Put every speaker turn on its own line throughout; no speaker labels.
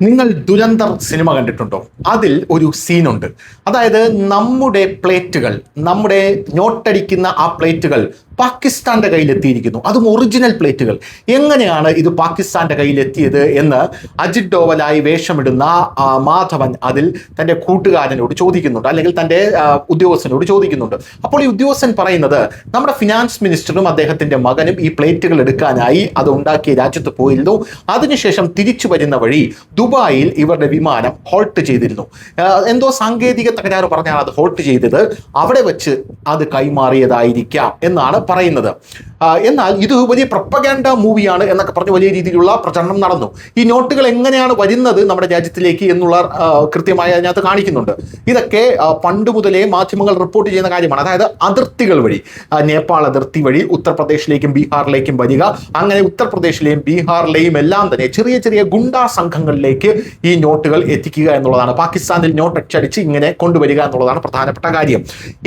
നിങ്ങൾ ദുരന്തർ സിനിമ കണ്ടിട്ടുണ്ടോ? അതിൽ ഒരു സീനുണ്ട്. അതായത് നമ്മുടെ നോട്ടടിക്കുന്ന ആ പ്ലേറ്റുകൾ പാകിസ്ഥാന്റെ കയ്യിലെത്തിയിരിക്കുന്നു. അതും ഒറിജിനൽ പ്ലേറ്റുകൾ. എങ്ങനെയാണ് ഇത് പാകിസ്ഥാന്റെ കയ്യിലെത്തിയത് എന്ന് അജിത് ഡോവലായി വേഷമിടുന്ന മാധവൻ അതിൽ തൻ്റെ കൂട്ടുകാരനോട് ചോദിക്കുന്നുണ്ട്, അല്ലെങ്കിൽ തൻ്റെ ഉദ്യോഗസ്ഥനോട് ചോദിക്കുന്നുണ്ട്. അപ്പോൾ ഈ ഉദ്യോഗസ്ഥൻ പറയുന്നത്, നമ്മുടെ ഫിനാൻസ് മിനിസ്റ്ററും അദ്ദേഹത്തിന്റെ മകനും ഈ പ്ലേറ്റുകൾ എടുക്കാനായി അത് ഉണ്ടാക്കിയ രാജ്യത്ത് പോയിരുന്നു. അതിനുശേഷം തിരിച്ചു വരുന്ന വഴി ദുബായിൽ ഇവരുടെ വിമാനം ഹോൾട്ട് ചെയ്തിരുന്നു. എന്തോ സാങ്കേതിക തകരാറ് പറഞ്ഞാണ് അത് ഹോൾട്ട് ചെയ്തത്. അവിടെ വെച്ച് അത് കൈമാറിയതായിരിക്കാം എന്നാണ് പറയുന്നത്. എന്നാൽ ഇത് വലിയ പ്രൊപ്പഗാൻഡ മൂവിയാണ് എന്നൊക്കെ പറഞ്ഞ് വലിയ രീതിയിലുള്ള പ്രചരണം നടന്നു. ഈ നോട്ടുകൾ എങ്ങനെയാണ് വരുന്നത് നമ്മുടെ രാജ്യത്തിലേക്ക് എന്നുള്ള കൃത്യമായി അതിനകത്ത് കാണിക്കുന്നുണ്ട്. ഇതൊക്കെ പണ്ട് മുതലേ മാധ്യമങ്ങൾ റിപ്പോർട്ട് ചെയ്യുന്ന കാര്യമാണ്. അതായത് അതിർത്തികൾ വഴി, നേപ്പാൾ അതിർത്തി വഴി ഉത്തർപ്രദേശിലേക്കും ബീഹാറിലേക്കും വരിക, അങ്ങനെ ഉത്തർപ്രദേശിലെയും ബീഹാറിലെയും എല്ലാം തന്നെ ചെറിയ ചെറിയ ഗുണ്ടാ സംഘങ്ങളിലേക്ക് ഈ നോട്ടുകൾ എത്തിക്കുക എന്നുള്ളതാണ്. പാകിസ്ഥാനിൽ നോട്ട് അച്ചടിച്ച് ഇങ്ങനെ കൊണ്ടുവരിക എന്നുള്ളതാണ് പ്രധാനപ്പെട്ട കാര്യം.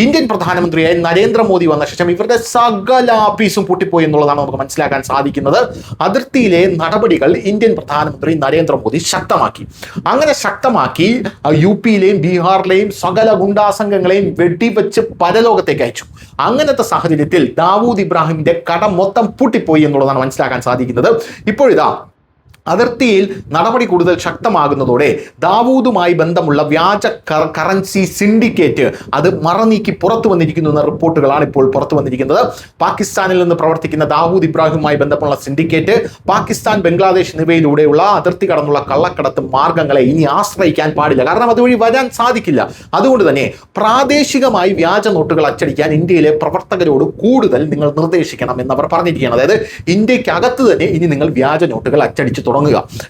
ഇന്ത്യൻ പ്രധാനമന്ത്രിയായ നരേന്ദ്രമോദി വന്ന ശേഷം ഇവരുടെ സകല ആഫീസും പൂട്ടിപ്പോയി എന്നുള്ളതാണ് നമുക്ക് മനസ്സിലാക്കാൻ സാധിക്കുന്നത്. അതിർത്തിയിലെ നടപടികൾ ഇന്ത്യൻ പ്രധാനമന്ത്രി നരേന്ദ്രമോദി ശക്തമാക്കി. അങ്ങനെ ശക്തമാക്കി യുപിയിലെയും ബീഹാറിലെയും സകല ഗുണ്ടാസംഘങ്ങളെയും വെടിവെച്ച് പരലോകത്തേക്ക് അയച്ചു. അങ്ങനത്തെ സാഹചര്യത്തിൽ ദാവൂദ് ഇബ്രാഹിമിന്റെ കട മൊത്തം പൂട്ടിപ്പോയി എന്നുള്ളതാണ് മനസ്സിലാക്കാൻ സാധിക്കുന്നത്. ഇപ്പോഴിതാ അതിർത്തിയിൽ നടപടി കൂടുതൽ ശക്തമാകുന്നതോടെ ദാവൂദുമായി ബന്ധമുള്ള വ്യാജ കറൻസി സിൻഡിക്കേറ്റ് അത് മറനീക്കി പുറത്തു വന്നിരിക്കുന്നു എന്ന റിപ്പോർട്ടുകളാണ് ഇപ്പോൾ പുറത്തു വന്നിരിക്കുന്നത്. പാകിസ്ഥാനിൽ നിന്ന് പ്രവർത്തിക്കുന്ന ദാവൂദ് ഇബ്രാഹിമുമായി ബന്ധമുള്ള സിൻഡിക്കേറ്റ് പാകിസ്ഥാൻ, ബംഗ്ലാദേശ് എന്നിവയിലൂടെയുള്ള അതിർത്തി കടന്നുള്ള കള്ളക്കടത്ത് മാർഗങ്ങളെ ഇനി ആശ്രയിക്കാൻ പാടില്ല. കാരണം അതുവഴി വരാൻ സാധിക്കില്ല. അതുകൊണ്ട് തന്നെ പ്രാദേശികമായി വ്യാജ നോട്ടുകൾ അച്ചടിക്കാൻ ഇന്ത്യയിലെ പ്രവർത്തകരോട് കൂടുതൽ നിങ്ങൾ നിർദ്ദേശിക്കണം എന്നവർ പറഞ്ഞിരിക്കുകയാണ്. അതായത് ഇന്ത്യക്കകത്ത് തന്നെ ഇനി നിങ്ങൾ വ്യാജ നോട്ടുകൾ അച്ചടിച്ച് തുടങ്ങുക.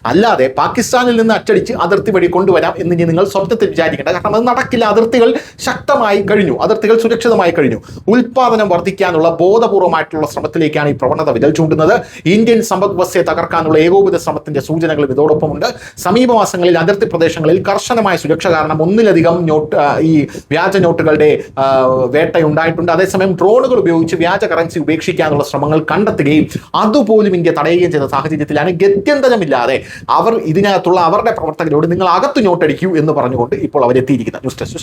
അല്ലാതെ പാകിസ്ഥാനിൽ നിന്ന് അച്ചടിച്ച് അതിർത്തി വഴി കൊണ്ടുവരാം എന്ന് നിങ്ങൾ സ്വപ്നത്തിൽ വിചാരിക്കേണ്ട. കാരണം അത് നടക്കില്ല. അതിർത്തികൾ ശക്തമായി കഴിഞ്ഞു, അതിർത്തികൾ സുരക്ഷിതമായി കഴിഞ്ഞു. ഉൽപാദനം വർദ്ധിക്കാനുള്ള ബോധപൂർവമായിട്ടുള്ള ശ്രമത്തിലേക്കാണ് ഈ പ്രവണത വിരൽ ചൂണ്ടുന്നത്. ഇന്ത്യൻ സമ്പദ് വ്യവസ്ഥയെ തകർക്കാനുള്ള ഏകോപിത ശ്രമത്തിന്റെ സൂചനകളും ഇതോടൊപ്പമുണ്ട്. സമീപമാസങ്ങളിൽ അതിർത്തി പ്രദേശങ്ങളിൽ കർശനമായ സുരക്ഷ കാരണം ഒന്നിലധികം ഈ വ്യാജ നോട്ടുകളുടെ വേട്ടയുണ്ടായിട്ടുണ്ട്. അതേസമയം ഡ്രോണുകൾ ഉപയോഗിച്ച് വ്യാജ കറൻസി ഉപേക്ഷിക്കാനുള്ള ശ്രമങ്ങൾ കണ്ടെത്തുകയും അതുപോലും ഇന്ത്യ തടയുകയും ചെയ്ത സാഹചര്യത്തിലാണ് ഗത്യന്തരമില്ലാതെ അവർ ഇതിനകത്തുള്ള അവരുടെ പ്രവർത്തകരോട് നിങ്ങൾ അകത്ത് നോട്ടടിക്കൂ എന്ന് പറഞ്ഞുകൊണ്ട് ഇപ്പോൾ അവരെത്തിയിരിക്കുന്നത്. News desk.